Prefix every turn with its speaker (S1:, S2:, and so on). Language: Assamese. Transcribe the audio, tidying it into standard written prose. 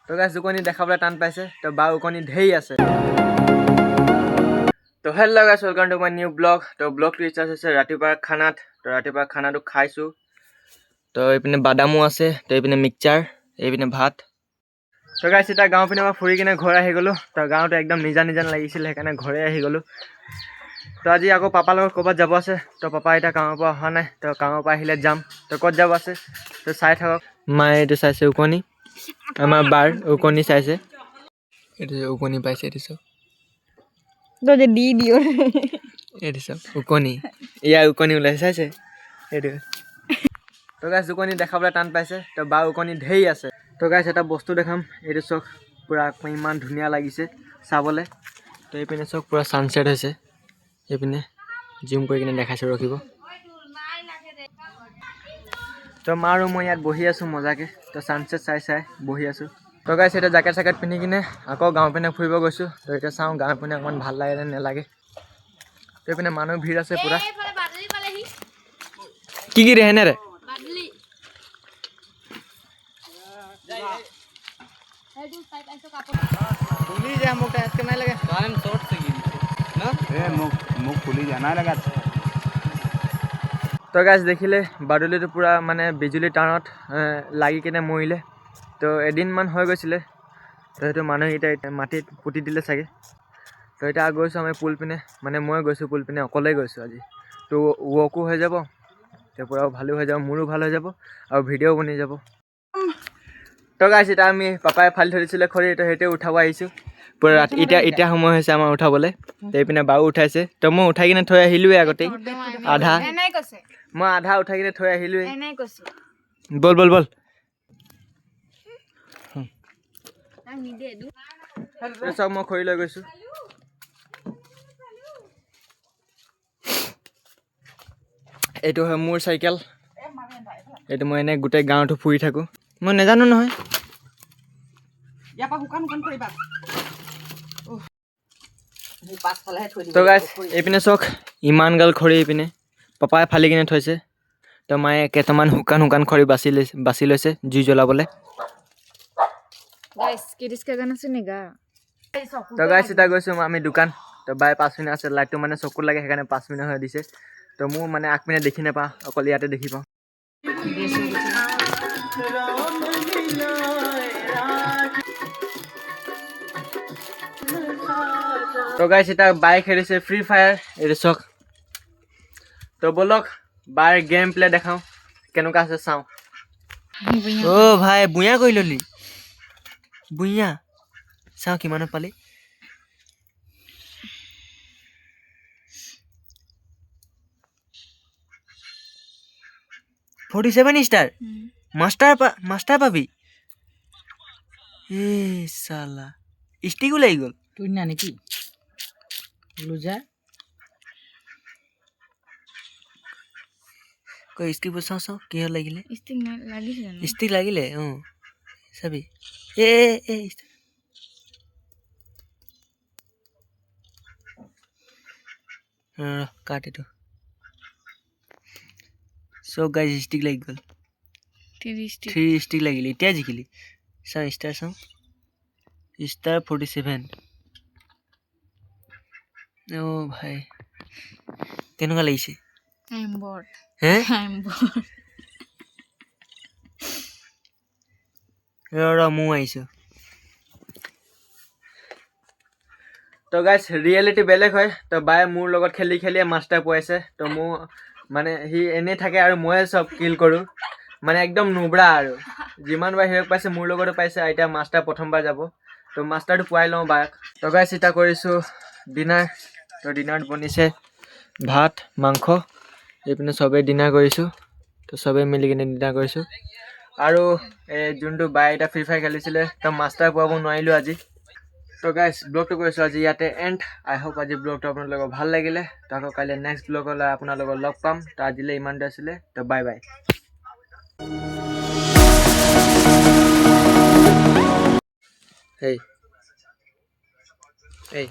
S1: তো গাইছ উকনি দেখাবলৈ টান পাইছে তো বা উকনি ঢেৰ আছে তো hello' guys welcome to my new blog তো ব্লগটো ষ্টাৰ্ট হৈছে ৰাতিপুৱাৰ খানাত তো ৰাতিপুৱাৰ খানাটো খাইছোঁ তো এইপিনে বাদামো আছে তো এইপিনে মিক্সচাৰ এইপিনে ভাত তো গাইছ এতিয়া গাঁও পিনে মই ফুৰি কিনে ঘৰ আহি গ'লোঁ তো গাঁৱতে একদম নিজা নিজা লাগিছিল সেইকাৰণে ঘৰে আহি গ'লোঁ তো আজি আকৌ পাপাৰ লগত ক'ৰবাত যাব আছে তো পাপা এতিয়া কামৰ পৰা অহা নাই তো কামৰ পৰা আহিলে যাম তো ক'ত যাব আছে তো চাই থাকক মায়ে এইটো চাইছে উকনি আমাৰ বাৰ উকনি চাইছে এইটো উকনি পাইছে এইটো চব এইটো চব উকনি ইয়াৰ উকনি ওলাইছে চাইছে এইটো তো গাইছ উকনি দেখাবলৈ টান পাইছে তো বা উকনি ঢেৰ আছে তো গাইছ এটা বস্তু দেখাম এইটো চক পূৰা ইমান ধুনীয়া লাগিছে চাবলৈ তো এইপিনে চক পূৰা ছানছেট হৈছে এইপিনে জুম কৰি কিনে দেখাইছোঁ ৰখিব তো মা আৰু মই ইয়াত বহি আছোঁ মজাকৈ তো ছানছেট চাই চাই বহি আছোঁ তো গাইছ এতিয়া জেকেট চেকেট পিন্ধি কিনে আকৌ গাঁও পিনে ফুৰিব গৈছোঁ তো এতিয়া চাওঁ গাঁও পিনে অকণমান ভাল লাগে নে নেলাগে তো এইপিনে মানুহ ভিৰ আছে পূৰা কি ৰে হেনে ৰে তো গাইছ দেখিলে বাদুলিটো পূৰা মানে বিজুলী টানত লাগি কিনে মৰিলে তো এদিনমান হৈ গৈছিলে তো সেইটো মানুহকেইটা মাটিত পুতি দিলে চাগে তো এতিয়া গৈছোঁ আমি পুল পিনে মানে মই গৈছোঁ পুল পিনে অকলেই গৈছোঁ আজি তো ৱকো হৈ যাব তো পূৰা ভালো হৈ যাব মোৰো ভাল হৈ যাব আৰু ভিডিঅ'ও বনি যাব তো গাইছ এতিয়া আমি পাপাই ফালি থৈ দিছিলে খৰি তো সেইটোৱে উঠাব আহিছোঁ পূৰা ৰাতি এতিয়া সময় হৈছে আমাৰ উঠাবলৈ তো এইপিনে বাও উঠাইছে তো মই উঠাই কিনে থৈ আহিলোঁৱে আগতেই আধা মই আধা উঠাই কিনে থৈ আহিলোঁৱে বল বল বল চব মই খৰি লৈ গৈছোঁ এইটো হয় মোৰ চাইকেল এইটো মই এনেই গোটেই গাঁৱতো ফুৰি থাকোঁ মই নাজানো নহয় তো গাইছ এইপিনে চাওক ইমান গাল খৰি এইপিনে পাপাই ফালি কিনে থৈছে তো মায়ে কেইটামান শুকান শুকান খৰি বাছি লৈছে জুই জ্বলাবলৈ তো গাইছ এতিয়া গৈছোঁ আমি দোকান তো বাই 5 মিনিট আছে লাইটটো মানে চকুত লাগে সেইকাৰণে 5 মিনিট হৈ দিছে তো মোৰ মানে আগ পিনে দেখি নাপাওঁ অকল ইয়াতে দেখি পাওঁ তো গাইছ এতিয়া বাই খেলিছে ফ্ৰী ফায়াৰ এইটো চাওক তো বলক বাৰ গেম প্লে দেখাওঁ কেনেকুৱা আছে চাওঁ অ' ভাই বুঞা কৰি ল'লি বুঞা চাওঁ কিমানত পালি $47 ষ্টাৰ মাষ্টাৰ পাবি চালা ষ্টিকো লাগি গ'ল তুই না নেকি লুজা কৈ ষ্টিক চাওঁ কিহত লাগিলে ষ্টিক লাগিলে অঁ চাবি কাট এইটো চব গাইজ ষ্টিক লাগি গ'ল 3 ষ্টিক লাগিলে এতিয়া জিকিলি চাওঁ ষ্টাৰ চাওঁ ষ্টাৰ 47 অ' ভাই কেনেকুৱা লাগিছে মই আহিছোঁ তো গাইছ ৰিয়েলিটি বেলেগ হয় তো বায়ে মোৰ লগত খেলি খেলিয়ে মাষ্টাৰ পোৱাইছে তো মোৰ মানে সি এনেই থাকে আৰু ময়ে চব কিল কৰোঁ মানে একদম নুবৰা আৰু যিমানবাৰ হিৰক পাইছে মোৰ লগতো পাইছে এতিয়া মাষ্টাৰ প্ৰথমবাৰ যাব তো মাষ্টাৰটো পোৱাই লওঁ বাক তো গাইছ এতিয়া কৰিছোঁ ডিনাৰ তো ডিনাৰত বনিছে ভাত মাংস এইপিনে চবেই ডিনাৰ কৰিছোঁ তো চবেই মিলি কিনে ডিনাৰ কৰিছোঁ আৰু এই যোনটো বাই এতিয়া ফ্ৰী ফায়াৰ খেলিছিলে তো মাষ্টাৰ পোৱাব নোৱাৰিলোঁ আজি তো গাইছ ব্লগটো কৰিছোঁ আজি ইয়াতে এণ্ড আই হোপ আজি ব্লগটো আপোনালোকৰ ভাল লাগিলে তো আকৌ কাইলৈ নেক্সট ব্লগলৈ আপোনালোকক লগ পাম তো আজিলৈ ইমানটো আছিলে তো বাই বাই Hey.